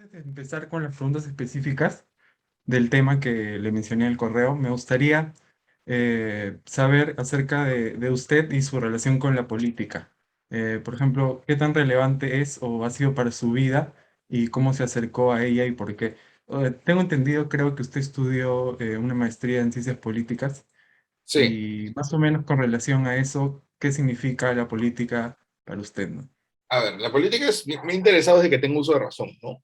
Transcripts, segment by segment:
Antes de empezar con las preguntas específicas del tema que le mencioné en el correo, me gustaría saber acerca de usted y su relación con la política. Por ejemplo, ¿qué tan relevante es o ha sido para su vida y cómo se acercó a ella y por qué? Tengo entendido, creo que usted estudió una maestría en ciencias políticas Sí, y más o menos con relación a eso, ¿qué significa la política para usted, ¿no? a ver, la política me ha interesado desde que tengo uso de razón, ¿no?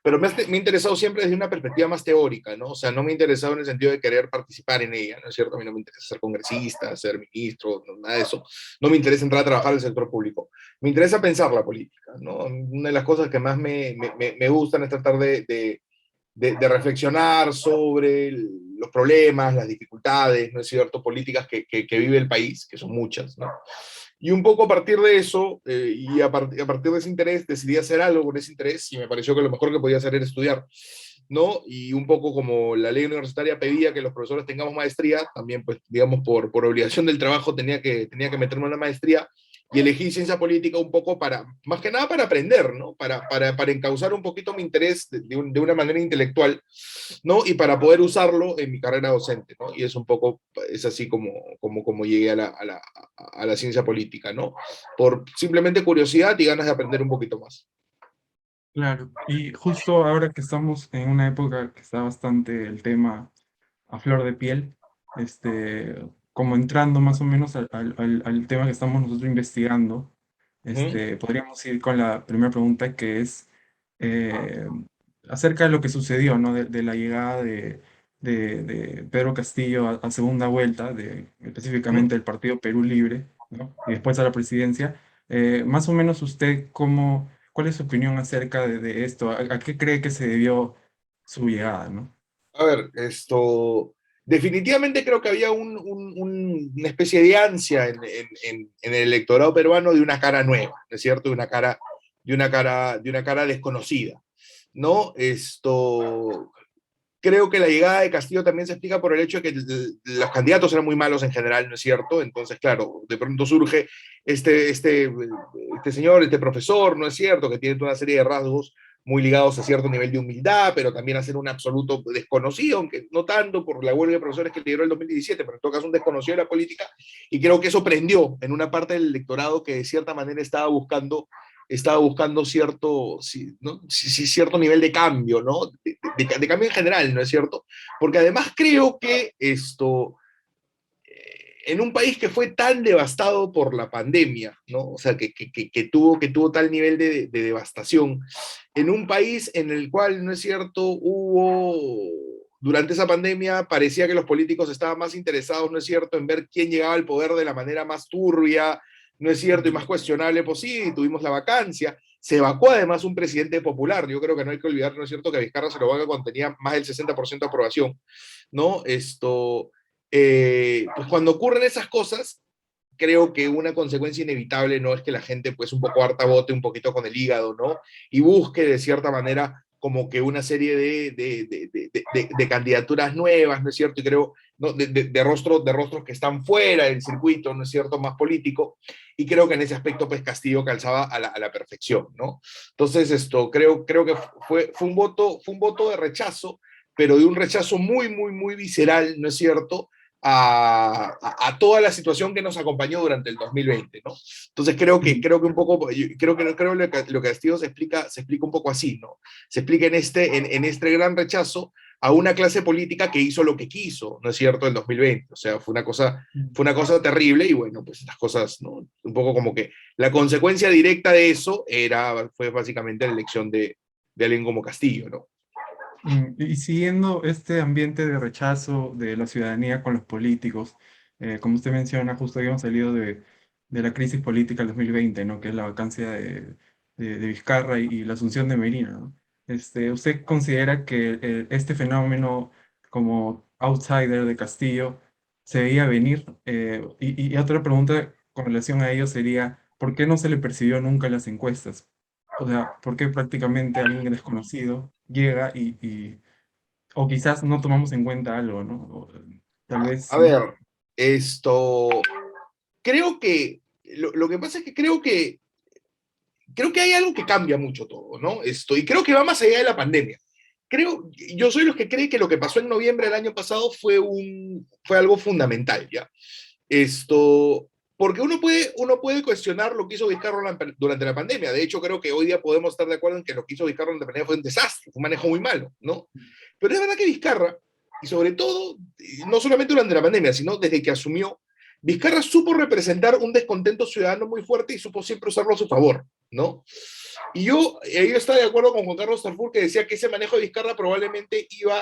Pero me ha interesado siempre desde una perspectiva más teórica, ¿no? O sea, no me ha interesado en el sentido de querer participar en ella, ¿no es cierto? A mí no me interesa ser congresista, ser ministro, no, nada de eso. No me interesa entrar a trabajar en el sector público. Me interesa pensar la política, ¿no? Una de las cosas que más me gustan es tratar de reflexionar sobre los problemas, las dificultades, ¿no es cierto?, políticas que vive el país, que son muchas, ¿no? Y un poco a partir de eso, a partir de ese interés, decidí hacer algo con ese interés y me pareció que lo mejor que podía hacer era estudiar, ¿no? Y un poco como la ley universitaria pedía que los profesores tengamos maestría, también, pues, digamos, por obligación del trabajo tenía que meterme en una maestría y elegí ciencia política un poco para, más que nada para aprender, ¿no? Para encauzar un poquito mi interés de una manera intelectual, ¿no? Y para poder usarlo en mi carrera docente, ¿no? Y es un poco, es así como llegué a la ciencia política, ¿no? Por simplemente curiosidad y ganas de aprender un poquito más. Claro, y justo ahora que estamos en una época que está bastante el tema a flor de piel, como entrando más o menos al tema que estamos nosotros investigando, Uh -huh. podríamos ir con la primera pregunta que es eh, acerca de lo que sucedió, ¿no? De la llegada de Pedro Castillo a segunda vuelta, Uh -huh. específicamente del Partido Perú Libre, ¿no? Y después a la presidencia. Más o menos usted, ¿cuál es su opinión acerca de esto? A qué cree que se debió su llegada, ¿no? A ver, definitivamente creo que había una especie de ansia en el electorado peruano de una cara nueva, ¿no es cierto? De una cara desconocida, ¿no? Creo que la llegada de Castillo también se explica por el hecho de que los candidatos eran muy malos en general, ¿no es cierto? Entonces, claro, de pronto surge este señor, este profesor, ¿no es cierto? Que tiene toda una serie de rasgos muy ligados a cierto nivel de humildad, pero también a ser un absoluto desconocido, aunque no tanto por la huelga de profesores que lideró el 2017, pero en todo caso un desconocido de la política, y creo que eso prendió en una parte del electorado que de cierta manera estaba buscando ¿no? Cierto nivel de cambio, ¿no? De cambio en general, ¿no es cierto? Porque además creo que en un país que fue tan devastado por la pandemia, ¿no? O sea, que tuvo tal nivel de devastación, en un país en el cual, ¿no es cierto?, durante esa pandemia parecía que los políticos estaban más interesados, ¿no es cierto?, en ver quién llegaba al poder de la manera más turbia, ¿no es cierto?, y más cuestionable posible, tuvimos la vacancia. Se evacuó además un presidente popular. Yo creo que no hay que olvidar, ¿no es cierto?, que Vizcarra se lo vaca cuando tenía más del 60% de aprobación, ¿no? Pues cuando ocurren esas cosas, creo que una consecuencia inevitable no es que la gente pues un poco harta vote un poquito con el hígado, ¿no? Y busque de cierta manera como que una serie de candidaturas nuevas, ¿no es cierto? Y creo, ¿no? De rostros que están fuera del circuito, ¿no es cierto?, más político. Y creo que en ese aspecto, pues Castillo calzaba a la perfección, ¿no? Entonces, creo que fue un voto de rechazo, pero de un rechazo muy, muy, muy visceral, ¿no es cierto?, a toda la situación que nos acompañó durante el 2020, ¿no? Entonces creo que un poco, creo lo que Castillo se explica un poco así, ¿no? Se explica en este gran rechazo a una clase política que hizo lo que quiso, ¿no es cierto?, el 2020. O sea, fue una cosa terrible y bueno, pues estas cosas, ¿no? Un poco como que la consecuencia directa de eso fue básicamente la elección de alguien como Castillo, ¿no? Y siguiendo este ambiente de rechazo de la ciudadanía con los políticos, como usted menciona, justo habíamos salido de la crisis política del 2020, ¿no? Que es la vacancia de Vizcarra y la asunción de Merino, ¿no? ¿Usted considera que este fenómeno como outsider de Castillo se veía venir? Y otra pregunta con relación a ello sería, ¿por qué no se le percibió nunca en las encuestas? O sea, porque prácticamente alguien desconocido llega o quizás no tomamos en cuenta algo, ¿no? Tal vez A sí. ver, esto, creo que, lo que pasa es que creo que creo que hay algo que cambia mucho todo, ¿no? Y creo que va más allá de la pandemia. Yo soy los que creen que lo que pasó en noviembre del año pasado fue algo fundamental, ¿ya? Esto, porque uno puede cuestionar lo que hizo Vizcarra durante la pandemia. De hecho, creo que hoy día podemos estar de acuerdo en que lo que hizo Vizcarra durante la pandemia fue un desastre, fue un manejo muy malo, ¿no? Pero es verdad que Vizcarra, y sobre todo, no solamente durante la pandemia, sino desde que asumió, Vizcarra supo representar un descontento ciudadano muy fuerte y supo siempre usarlo a su favor, ¿no? Y yo estaba de acuerdo con Juan Carlos Tarfur que decía que ese manejo de Vizcarra probablemente iba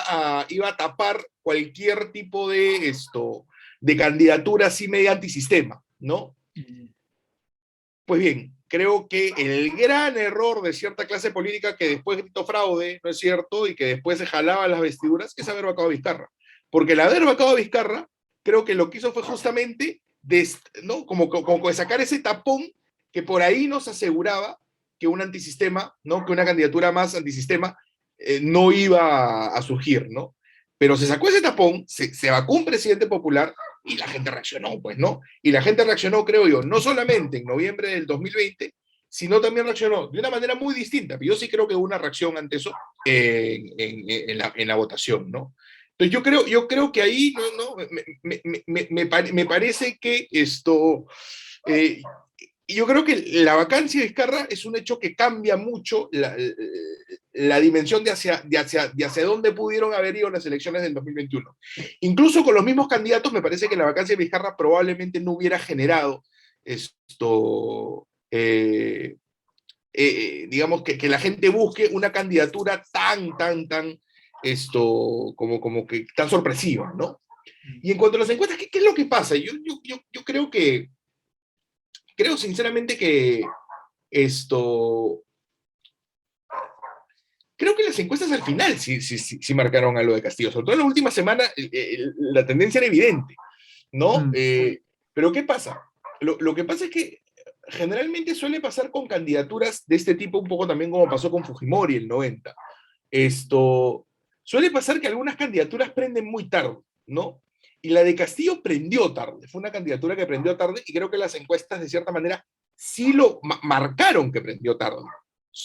a tapar cualquier tipo de candidatura así media antisistema, ¿no? Pues bien, creo que el gran error de cierta clase política que después gritó fraude, ¿no es cierto? Y que después se jalaba las vestiduras, es haber vacado a Vizcarra. Porque el haber vacado a Vizcarra, creo que lo que hizo fue justamente, ¿no? Como sacar ese tapón que por ahí nos aseguraba que un antisistema, ¿no? Que una candidatura más antisistema no iba a surgir, ¿no? Pero se sacó ese tapón, se vacó un presidente popular y la gente reaccionó, pues, ¿no? Y la gente reaccionó, creo yo, no solamente en noviembre del 2020, sino también reaccionó de una manera muy distinta. Yo sí creo que hubo una reacción ante eso en la votación, ¿no? Entonces yo creo que ahí no, me parece que eh, yo creo que la vacancia de Vizcarra es un hecho que cambia mucho la dimensión de hacia dónde pudieron haber ido las elecciones del 2021. Incluso con los mismos candidatos, me parece que la vacancia de Vizcarra probablemente no hubiera generado digamos, que la gente busque una candidatura como que tan sorpresiva, ¿no? Y en cuanto a las encuestas, ¿qué es lo que pasa? Yo creo sinceramente que esto, creo que las encuestas al final sí marcaron algo de Castillo, sobre todo en la última semana la tendencia era evidente, ¿no? Mm, Pero ¿qué pasa? Lo que pasa es que generalmente suele pasar con candidaturas de este tipo, un poco también como pasó con Fujimori en el 90. Esto, Suele pasar que algunas candidaturas prenden muy tarde, ¿no? Y la de Castillo prendió tarde, fue una candidatura que prendió tarde y creo que las encuestas de cierta manera sí lo marcaron que prendió tarde.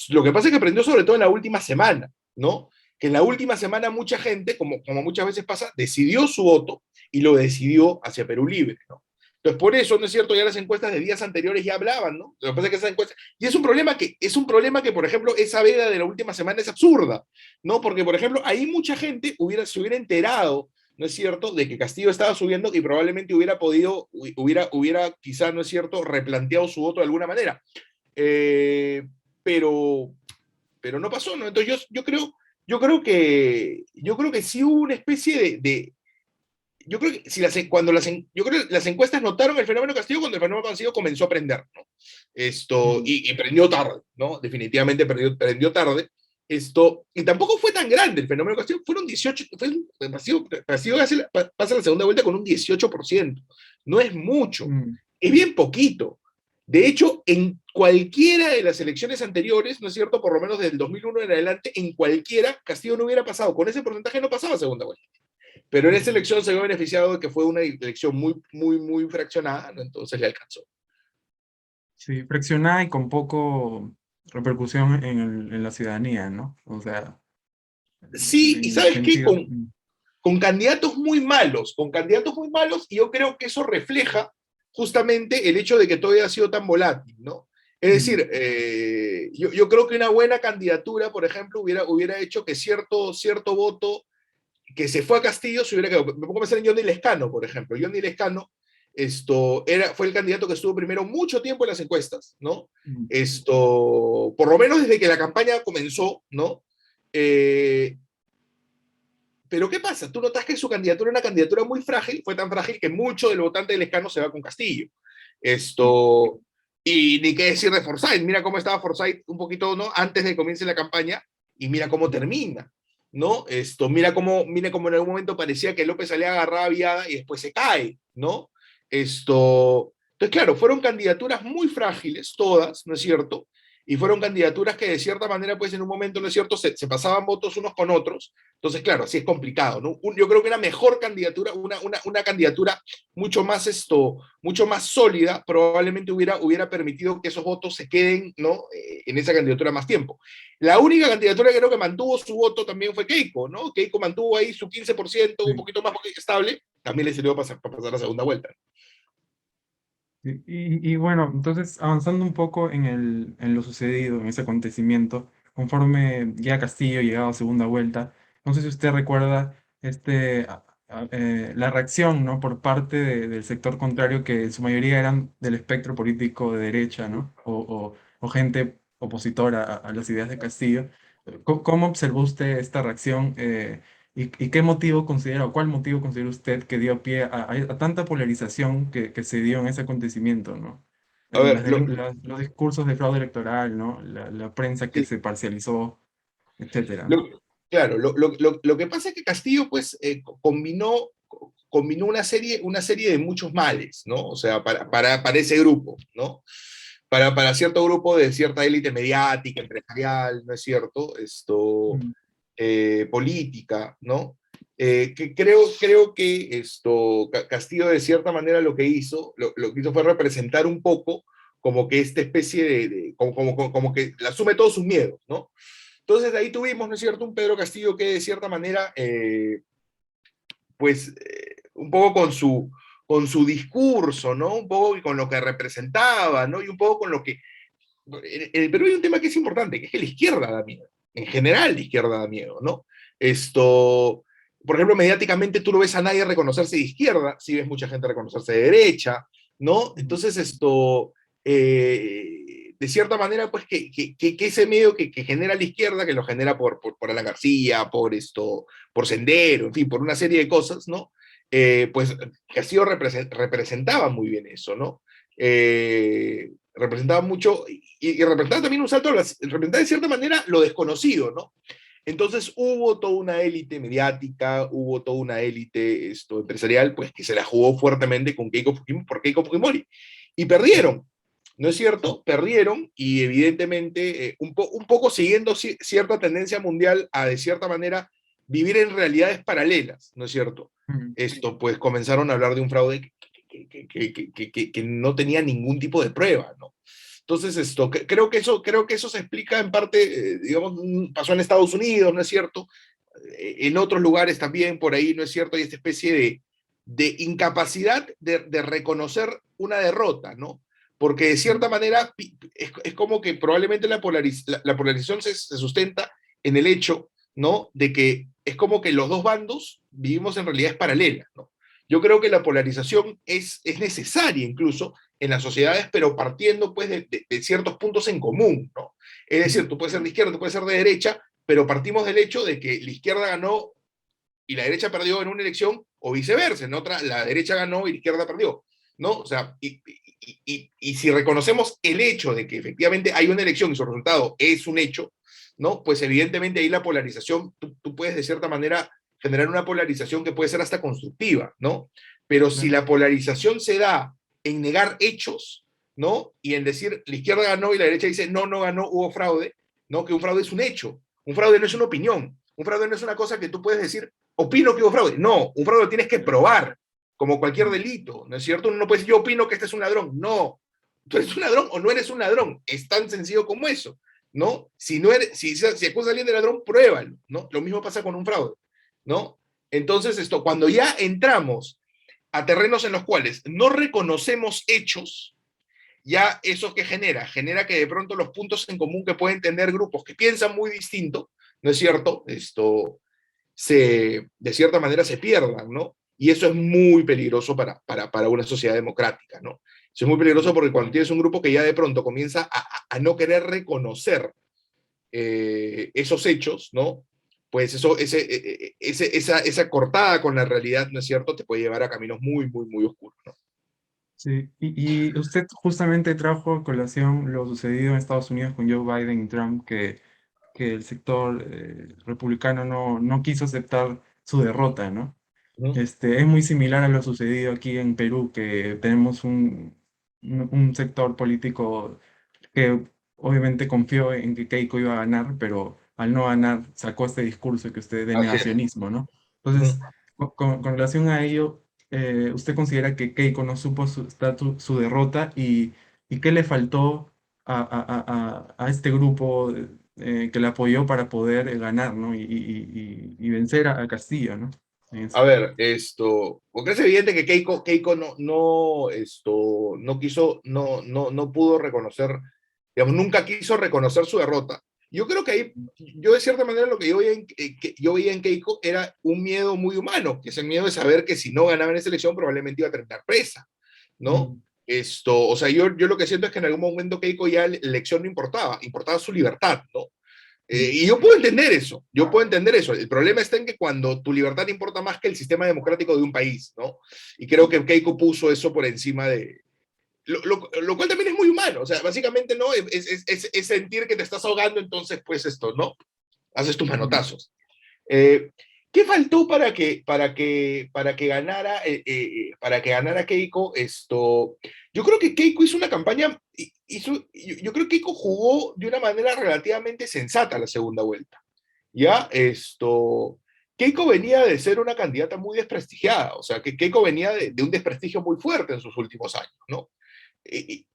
Lo que pasa es que prendió sobre todo en la última semana, ¿no? Que en la última semana mucha gente, como muchas veces pasa, decidió su voto y lo decidió hacia Perú Libre, ¿no? Entonces, por eso, ¿no es cierto? Ya las encuestas de días anteriores ya hablaban, ¿no? Lo que pasa es que esas encuestas... Y es un problema que, por ejemplo, esa veda de la última semana es absurda, ¿no? Porque, por ejemplo, ahí mucha gente se hubiera enterado, ¿no es cierto?, de que Castillo estaba subiendo y probablemente hubiera quizá, ¿no es cierto?, replanteado su voto de alguna manera. Eh, pero, pero no pasó, ¿no? Entonces yo creo que sí hubo una especie yo creo que yo creo que las encuestas notaron el fenómeno Castillo cuando el fenómeno Castillo comenzó a prender, ¿no? mm, Y prendió tarde, ¿no? Definitivamente prendió tarde. Y tampoco fue tan grande el fenómeno Castillo, fueron 18, Castillo pasa la segunda vuelta con un 18%. No es mucho, mm. es bien poquito. De hecho, en cualquiera de las elecciones anteriores, ¿no es cierto? Por lo menos del 2001 en adelante, en cualquiera, Castillo no hubiera pasado. Con ese porcentaje no pasaba a segunda vuelta. Pero en esta elección se vio beneficiado de que fue una elección muy, muy, muy fraccionada, ¿no? Entonces le alcanzó. Sí, fraccionada y con poco repercusión en la ciudadanía, ¿no? O sea, Sí, y en el sabes qué, sentido. con candidatos muy malos, y yo creo que eso refleja justamente el hecho de que todavía ha sido tan volátil, ¿no? Es Mm, decir, yo creo que una buena candidatura, por ejemplo, hubiera hecho que cierto voto que se fue a Castillo se hubiera quedado. Me pongo a pensar en Johnny Lescano, por ejemplo. Johnny Lescano fue el candidato que estuvo primero mucho tiempo en las encuestas, ¿no? mm, Por lo menos desde que la campaña comenzó, ¿no? Eh, pero ¿qué pasa? Tú notas que su candidatura es una candidatura muy frágil, fue tan frágil que mucho del votante del Escano se va con Castillo. mm, Esto, y ni qué decir de Forsyth, mira cómo estaba Forsyth un poquito, ¿no? Antes de que comience la campaña y mira cómo termina, ¿no? Mira cómo en algún momento parecía que López salía agarrada viada y después se cae, ¿no? Entonces, claro, fueron candidaturas muy frágiles, todas, ¿no es cierto? y fueron candidaturas que de cierta manera, pues en un momento, ¿no es cierto?, se pasaban votos unos con otros. Entonces, claro, así es complicado, ¿no? Yo creo que una mejor candidatura, una candidatura mucho más mucho más sólida, probablemente hubiera permitido que esos votos se queden, ¿no?, en esa candidatura más tiempo. La única candidatura que creo que mantuvo su voto también fue Keiko, ¿no? Keiko mantuvo ahí su 15%, un Sí. poquito más estable, también le sirvió para pasar a segunda vuelta. Y bueno, entonces avanzando un poco en lo sucedido, en ese acontecimiento, conforme ya Castillo llegaba a segunda vuelta, no sé si usted recuerda la reacción, ¿no? Por parte del sector contrario, que en su mayoría eran del espectro político de derecha, ¿no? O gente opositora a las ideas de Castillo. ¿Cómo observó usted esta reacción? ¿Y qué motivo considera, o cuál motivo considera usted que dio pie a tanta polarización que se dio en ese acontecimiento, ¿no? A ver, Los discursos de fraude electoral, ¿no? La prensa que sí, se parcializó, etcétera, ¿no? claro, lo que pasa es que Castillo, pues, combinó una serie de muchos males, ¿no? O sea, para ese grupo, ¿no? Para cierto grupo de cierta élite mediática, empresarial, ¿no es cierto? Mm. Política, ¿no? Que creo que Castillo de cierta manera lo que hizo fue representar un poco como que esta especie como que le asume todos sus miedos, ¿no? Entonces ahí tuvimos, ¿no es cierto?, un Pedro Castillo que de cierta manera, pues, un poco con su discurso, ¿no? Un poco con lo que representaba, ¿no? Y un poco con lo que... En el Perú hay un tema que es importante, que es que la izquierda da miedo. En general, la izquierda da miedo, ¿no? Por ejemplo, mediáticamente tú no ves a nadie reconocerse de izquierda, sí ves mucha gente reconocerse de derecha, ¿no? Mm. Entonces, de cierta manera, pues que ese medio que genera la izquierda, que lo genera por Alan García, por Sendero, en fin, por una serie de cosas, ¿no? Pues Castillo representaba muy bien eso, ¿no? Representaba mucho y representaba también un salto, representaba de cierta manera lo desconocido, ¿no? Entonces hubo toda una élite mediática, hubo toda una élite empresarial, pues que se la jugó fuertemente con por Keiko Fujimori. Y perdieron, ¿no es cierto? Perdieron y evidentemente un poco siguiendo cierta tendencia mundial a de cierta manera vivir en realidades paralelas, ¿no es cierto? Mm. Pues comenzaron a hablar de un fraude que no tenía ningún tipo de prueba, ¿no? Entonces, creo que eso se explica en parte, digamos, pasó en Estados Unidos, ¿no es cierto? En otros lugares también, por ahí, ¿no es cierto? Hay esta especie de incapacidad de reconocer una derrota, ¿no? Porque de cierta manera es como que probablemente la polarización se sustenta en el hecho, ¿no? De que es como que los dos bandos vivimos en realidades paralelas, ¿no? Yo creo que la polarización es necesaria incluso en las sociedades, pero partiendo pues de ciertos puntos en común, ¿no? Es Mm. decir, tú puedes ser de izquierda, tú puedes ser de derecha, pero partimos del hecho de que la izquierda ganó y la derecha perdió en una elección, o viceversa, en otra la derecha ganó y la izquierda perdió, ¿no? O sea, y si reconocemos el hecho de que efectivamente hay una elección y su resultado es un hecho, ¿no? Pues evidentemente ahí la polarización, tú puedes de cierta manera generar una polarización que puede ser hasta constructiva, ¿no? Pero si Claro. la polarización se da en negar hechos, ¿no? Y en decir la izquierda ganó y la derecha dice no, no ganó, hubo fraude, ¿no? Que un fraude es un hecho, un fraude no es una opinión, un fraude no es una cosa que tú puedes decir, opino que hubo fraude. No, un fraude lo tienes que probar, como cualquier Mm. delito, ¿no es cierto? Uno no puede decir, yo opino que este es un ladrón. No, tú eres un ladrón o no eres un ladrón. Es tan sencillo como eso, ¿no? Si acusas a alguien de ladrón, pruébalo, ¿no? Lo mismo pasa con un fraude, ¿no? Entonces, cuando ya entramos a terrenos en los cuales no reconocemos hechos, ya eso que genera que de pronto los puntos en común que pueden tener grupos que piensan muy distinto, ¿no es cierto? De cierta manera se pierdan, ¿no? Y eso es muy peligroso para una sociedad democrática, ¿no? Eso es muy peligroso porque cuando tienes un grupo que ya de pronto comienza a no querer reconocer esos hechos, ¿no? Pues esa cortada con la realidad, ¿no es cierto?, te puede llevar a caminos muy, muy, muy oscuros, ¿no? Sí, y usted justamente trajo a colación lo sucedido en Estados Unidos con Joe Biden y Trump, que el sector republicano no quiso aceptar su derrota, ¿no? ¿No? Es muy similar a lo sucedido aquí en Perú, que tenemos un sector político que obviamente confió en que Keiko iba a ganar, pero al no ganar sacó este discurso que usted de Así es. negacionismo, ¿no? Ujú. Entonces, con relación a ello, ¿usted considera que Keiko no supo su derrota y qué le faltó a este grupo que le apoyó para poder ganar, ¿no? Y vencer a Castillo, ¿no? En A eso. ver, porque es evidente que Keiko no quiso, no pudo reconocer, digamos, nunca quiso reconocer su derrota. Yo creo que ahí, yo de cierta manera lo que yo veía en Keiko era un miedo muy humano, que es el miedo de saber que si no ganaba en esa elección probablemente iba a terminar presa, ¿no? Mm, O sea, yo lo que siento es que en algún momento Keiko ya la elección no importaba, importaba su libertad, ¿no? mm, Y yo puedo entender eso, yo puedo entender eso. El problema está en que cuando tu libertad importa más que el sistema democrático de un país, ¿no? Y creo que Keiko puso eso por encima de... Lo cual también es muy humano, o sea, básicamente, ¿no? Es sentir que te estás ahogando, entonces, pues esto, ¿no? Haces tus mm, manotazos. Eh, ¿Qué faltó para que ganara Keiko esto? Yo creo que Keiko hizo una campaña, yo creo que Keiko jugó de una manera relativamente sensata la segunda vuelta. ¿Ya? Keiko venía de ser una candidata muy desprestigiada, o sea, que Keiko venía de un desprestigio muy fuerte en sus últimos años, ¿no? Y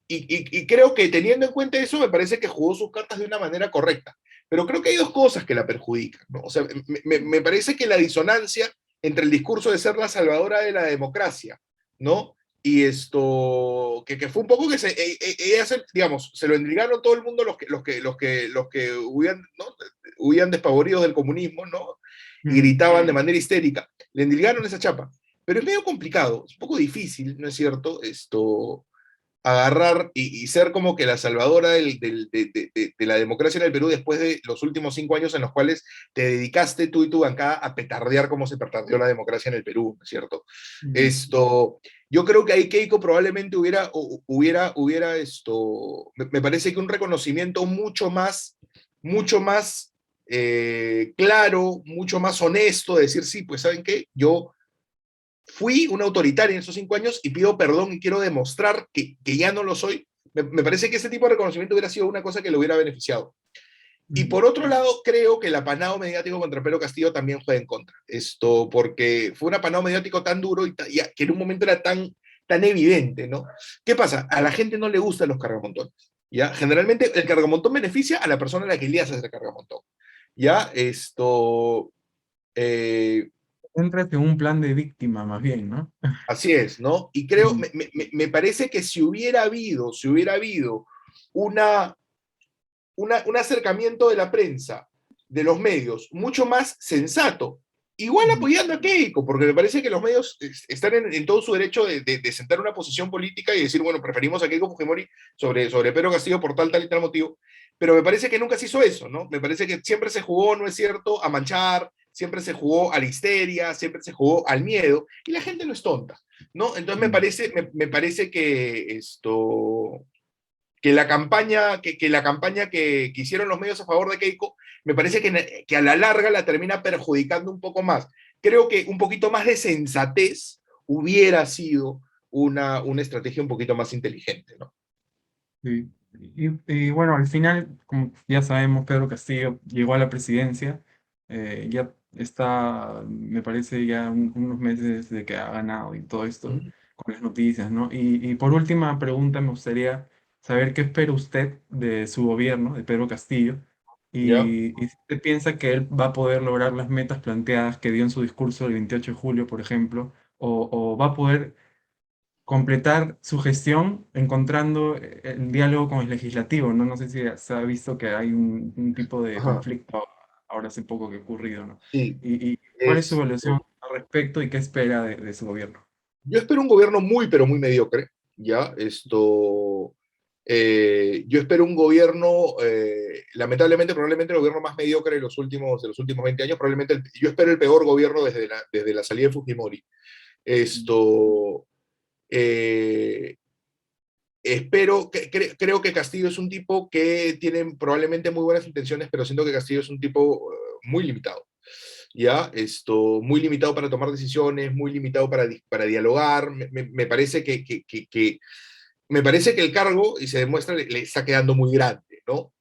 creo que teniendo en cuenta eso, me parece que jugó sus cartas de una manera correcta. Pero creo que hay dos cosas que la perjudican, ¿no? O sea, me parece que la disonancia entre el discurso de ser la salvadora de la democracia, ¿no? Y que fue un poco que ella digamos, se lo endilgaron todo el mundo los que huían, ¿no? Huían despavoridos del comunismo, ¿no? Y mm, gritaban de manera histérica. Le endilgaron esa chapa. Pero es medio complicado, es un poco difícil, ¿no es cierto? Agarrar y ser como que la salvadora de la democracia en el Perú después de los últimos 5 años en los cuales te dedicaste tú y tu bancada a petardear como se petardeó la democracia en el Perú, ¿no es cierto? mm, Esto, yo creo que ahí Keiko probablemente me parece que un reconocimiento mucho más claro, mucho más honesto, de decir, sí, pues, ¿saben qué? Yo fui una autoritaria en esos 5 años y pido perdón y quiero demostrar que ya no lo soy. Me parece que ese tipo de reconocimiento hubiera sido una cosa que le hubiera beneficiado. Y mm, por otro lado, creo que el apanado mediático contra Pedro Castillo también juega en contra. Porque fue un apanado mediático tan duro y que en un momento era tan evidente, ¿no? ¿Qué pasa? A la gente no le gustan los cargamontones, ¿ya? Generalmente el cargamontón beneficia a la persona a la que le haces el cargamontón, ¿ya? Eh, Entras en un plan de víctima, más bien, ¿no? Así es, ¿no? Y creo, Mm, me parece que si hubiera habido una, un acercamiento de la prensa, de los medios, mucho más sensato, igual mm, apoyando a Keiko, porque me parece que los medios están en todo su derecho de sentar una posición política y decir, bueno, preferimos a Keiko Fujimori sobre Pedro Castillo por tal y tal motivo, pero me parece que nunca se hizo eso, ¿no? Me parece que siempre se jugó, ¿no es cierto?, a manchar, siempre se jugó a la histeria, siempre se jugó al miedo, y la gente no es tonta, ¿no? Entonces mm, me parece que la campaña que hicieron los medios a favor de Keiko, me parece que a la larga la termina perjudicando un poco más. Creo que un poquito más de sensatez hubiera sido una estrategia un poquito más inteligente, ¿no? sí. Y bueno, al final, como ya sabemos, Pedro Castillo llegó a la presidencia, ya está, me parece, ya unos meses de que ha ganado y todo esto Ujú. con las noticias, ¿no? Y por última pregunta, me gustaría saber qué espera usted de su gobierno, de Pedro Castillo, ¿Ya? y si usted piensa que él va a poder lograr las metas planteadas que dio en su discurso el 28 de julio, por ejemplo, o va a poder completar su gestión encontrando el diálogo con el legislativo, ¿no? No sé si se ha visto que hay un tipo de Ajá. conflicto ahora hace poco que ha ocurrido, ¿no? Sí. Y cuál es su evaluación Esto, al respecto y qué espera de su gobierno? yo espero un gobierno muy, pero muy mediocre, ¿ya? Yo espero un gobierno, lamentablemente, probablemente el gobierno más mediocre de los últimos 20 años, probablemente yo espero el peor gobierno desde la salida de Fujimori. Esto, eh, creo que Castillo es un tipo que tiene probablemente muy buenas intenciones, pero siento que Castillo es un tipo muy limitado, ¿ya? Muy limitado para tomar decisiones, muy limitado para dialogar. Me parece que el cargo, y se demuestra, le está quedando muy grande. ¿no?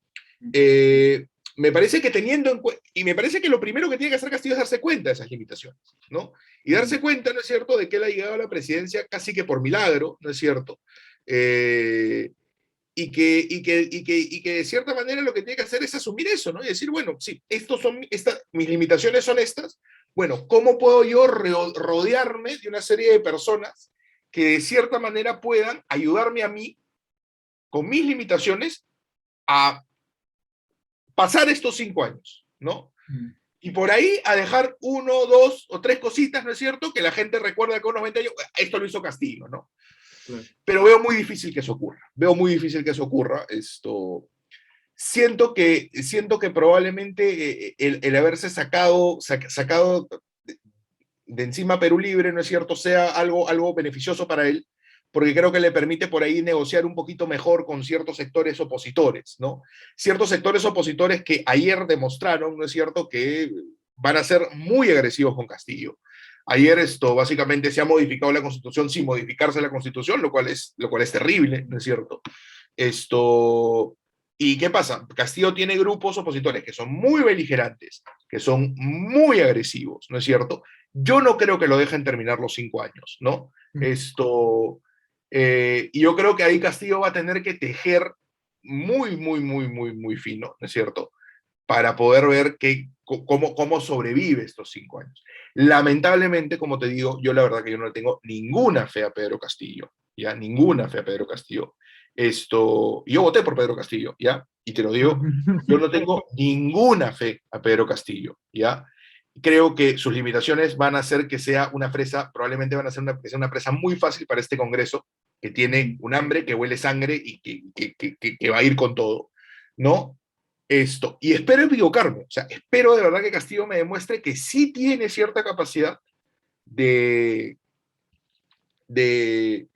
Eh, Me parece que teniendo en cuenta, y me parece que lo primero que tiene que hacer Castillo es darse cuenta de esas limitaciones, ¿no? Y darse cuenta, ¿no es cierto?, de que él ha llegado a la presidencia casi que por milagro, ¿no es cierto? Eh, y que de cierta manera lo que tiene que hacer es asumir eso, ¿no? Y decir, bueno, sí, mis limitaciones son estas, bueno, ¿cómo puedo yo rodearme de una serie de personas que de cierta manera puedan ayudarme a mí, con mis limitaciones, a pasar estos 5 años, ¿no? Y por ahí a dejar uno, dos o tres cositas, ¿no es cierto? Que la gente recuerda que unos 20 años, esto lo hizo Castillo, ¿no? Claro. Pero veo muy difícil que eso ocurra. Veo muy difícil que eso ocurra. Siento que probablemente el haberse sacado de encima Perú Libre, ¿no es cierto?, sea algo beneficioso para él, porque creo que le permite por ahí negociar un poquito mejor con ciertos sectores opositores, ¿no? Ciertos sectores opositores que ayer demostraron, ¿no es cierto?, que van a ser muy agresivos con Castillo. Ayer básicamente se ha modificado la Constitución sin modificarse la Constitución, lo cual es terrible, ¿no es cierto? Esto, ¿Y qué pasa? Castillo tiene grupos opositores que son muy beligerantes, que son muy agresivos, ¿no es cierto? Yo no creo que lo dejen terminar los 5 años, ¿no? Y yo creo que ahí Castillo va a tener que tejer muy, muy, muy, muy, muy fino, ¿no es cierto? Para poder ver cómo sobrevive estos 5 años. Lamentablemente, como te digo, yo la verdad que yo no le tengo ninguna fe a Pedro Castillo, ¿ya? Ninguna fe a Pedro Castillo. Yo voté por Pedro Castillo, ¿ya? Y te lo digo, yo no tengo ninguna fe a Pedro Castillo, ¿ya? Creo que sus limitaciones van a hacer que sea una presa, probablemente van a ser que sea una presa muy fácil para este Congreso, que tiene un hambre, que huele sangre y que va a ir con todo, ¿no? Y espero equivocarme, o sea, espero de verdad que Castillo me demuestre que sí tiene cierta capacidad de, de,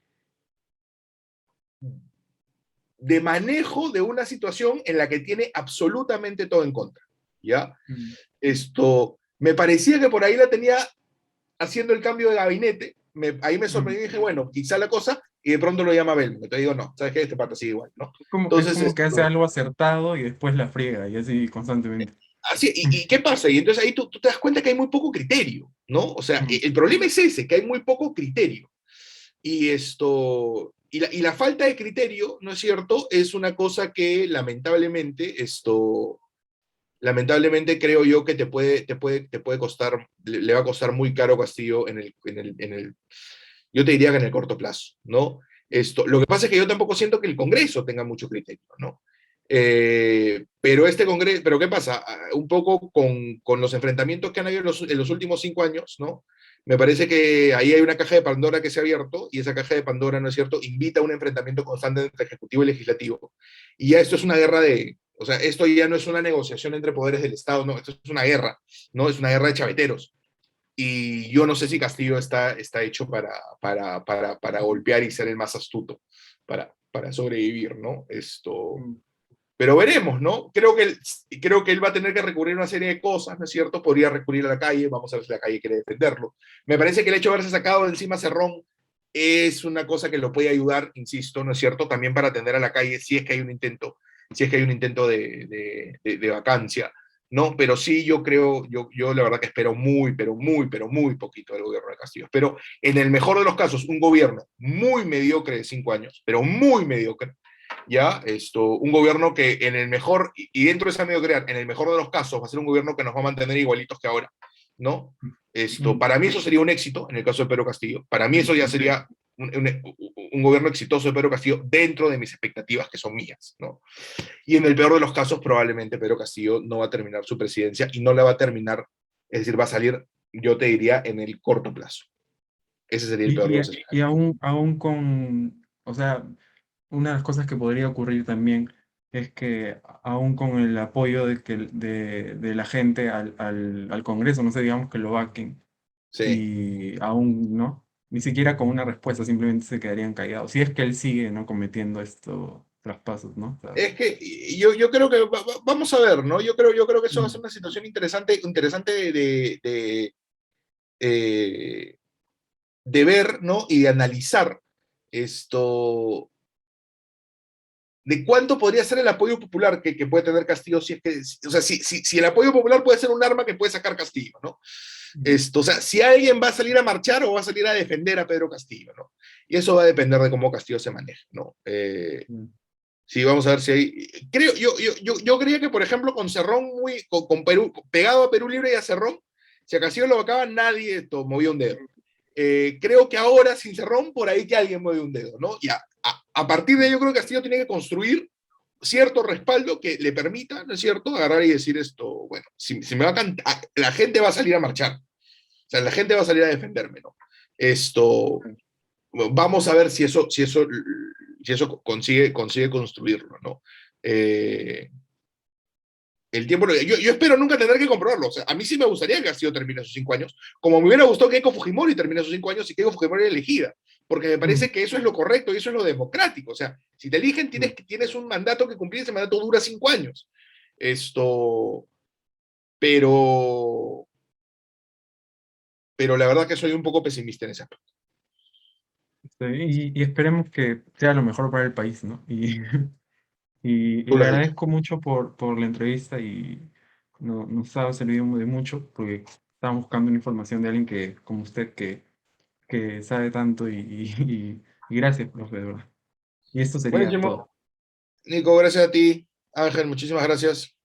de manejo de una situación en la que tiene absolutamente todo en contra, ¿ya? Me parecía que por ahí la tenía haciendo el cambio de gabinete, ahí me sorprendí y dije, bueno, quizá la cosa, y de pronto lo llama Belmo, te digo, no, ¿sabes qué? Este pata sigue igual, ¿no? Es Entonces, como que hace algo acertado y después la friega, y así constantemente. así, ¿y qué pasa? Y entonces ahí tú te das cuenta que hay muy poco criterio, ¿no? O sea, Mm. el problema es ese, que hay muy poco criterio. Y la falta de criterio, ¿no es cierto? Es una cosa que lamentablemente creo yo que te puede costar, le va a costar muy caro Castillo yo te diría que en el corto plazo, ¿no? Lo que pasa es que yo tampoco siento que el Congreso tenga mucho criterio, ¿no? Pero este Congreso, pero ¿qué pasa? Un poco con los enfrentamientos que han habido en los últimos 5 años, ¿no? Me parece que ahí hay una caja de Pandora que se ha abierto y esa caja de Pandora, ¿no es cierto?, invita a un enfrentamiento constante entre Ejecutivo y Legislativo. Y ya esto es una guerra o sea, esto ya no es una negociación entre poderes del Estado, no, esto es una guerra, ¿no? Es una guerra de chaveteros. Y yo no sé si Castillo está hecho para golpear y ser el más astuto, para sobrevivir, ¿no? Mm. Pero veremos, ¿no? Creo que él va a tener que recurrir a una serie de cosas, ¿no es cierto? Podría recurrir a la calle, vamos a ver si la calle quiere defenderlo. Me parece que el hecho de haberse sacado de encima Cerrón es una cosa que lo puede ayudar, insisto, ¿no es cierto? También para atender a la calle si es que hay un intento, de vacancia, ¿no? Pero sí, yo creo, yo la verdad que espero muy, pero muy, pero muy poquito del gobierno de Castillo. Pero en el mejor de los casos, un gobierno muy mediocre de 5 años, pero muy mediocre, ¿ya? Un gobierno que en el mejor, y dentro de esa mediocridad, en el mejor de los casos, va a ser un gobierno que nos va a mantener igualitos que ahora, ¿no? Mm. Para mí eso sería un éxito en el caso de Pedro Castillo. Para mí eso ya sería un gobierno exitoso de Pedro Castillo dentro de mis expectativas, que son mías, ¿no? Y en el peor de los casos, probablemente Pedro Castillo no va a terminar su presidencia y no la va a terminar, es decir, va a salir, yo te diría, en el corto plazo. Ese sería el peor de Y, los y, y escenarios. aún con, o sea, una de las cosas que podría ocurrir también es que aún con el apoyo de la gente al Congreso, no sé, digamos que lo vaquen, Sí. y aún no, ni siquiera con una respuesta, simplemente se quedarían callados. Si es que él sigue, ¿no?, cometiendo estos traspasos, ¿no? O sea, Es que yo creo que vamos a ver, ¿no? Yo creo que eso va a ser mm, una situación interesante eh, de ver, ¿no? Y de analizar esto, de cuánto podría ser el apoyo popular que puede tener Castillo, si es que, o sea, si el apoyo popular puede ser un arma que puede sacar Castillo, ¿no? O sea, si alguien va a salir a marchar o va a salir a defender a Pedro Castillo, ¿no? Y eso va a depender de cómo Castillo se maneja, ¿no? Sí, vamos a ver si hay. Creo, yo creía que, por ejemplo, con Cerrón, con Perú, pegado a Perú Libre y a Cerrón, si a Castillo lo vacaba, nadie movía un dedo. Creo que ahora, sin Cerrón, por ahí que alguien mueve un dedo, ¿no? Y a partir de ello, creo que Castillo tiene que construir cierto respaldo que le permita, ¿no es cierto?, agarrar y decir esto, bueno, si me va a cantar, la gente va a salir a marchar, o sea, la gente va a salir a defenderme, ¿no? Esto, vamos a ver si eso consigue construirlo, ¿no? El tiempo, yo espero nunca tener que comprobarlo. O sea, a mí sí me gustaría que Castillo termine sus 5 años, como me hubiera gustado que Keiko Fujimori termine sus 5 años y Keiko Fujimori elegida, porque me parece que eso es lo correcto y eso es lo democrático. O sea, si te eligen, tienes un mandato que cumplir, ese mandato dura 5 años. Esto, pero, pero la verdad que soy un poco pesimista en ese aspecto. Y esperemos que sea lo mejor para el país, ¿no? Y Tú le lo has dicho. agradezco mucho por la entrevista y nos ha servido de mucho porque estaba buscando una información de alguien que, como usted que sabe tanto y gracias, profe, de verdad. Y esto sería todo. Buenísimo. Nico, gracias a ti. Ángel, muchísimas gracias.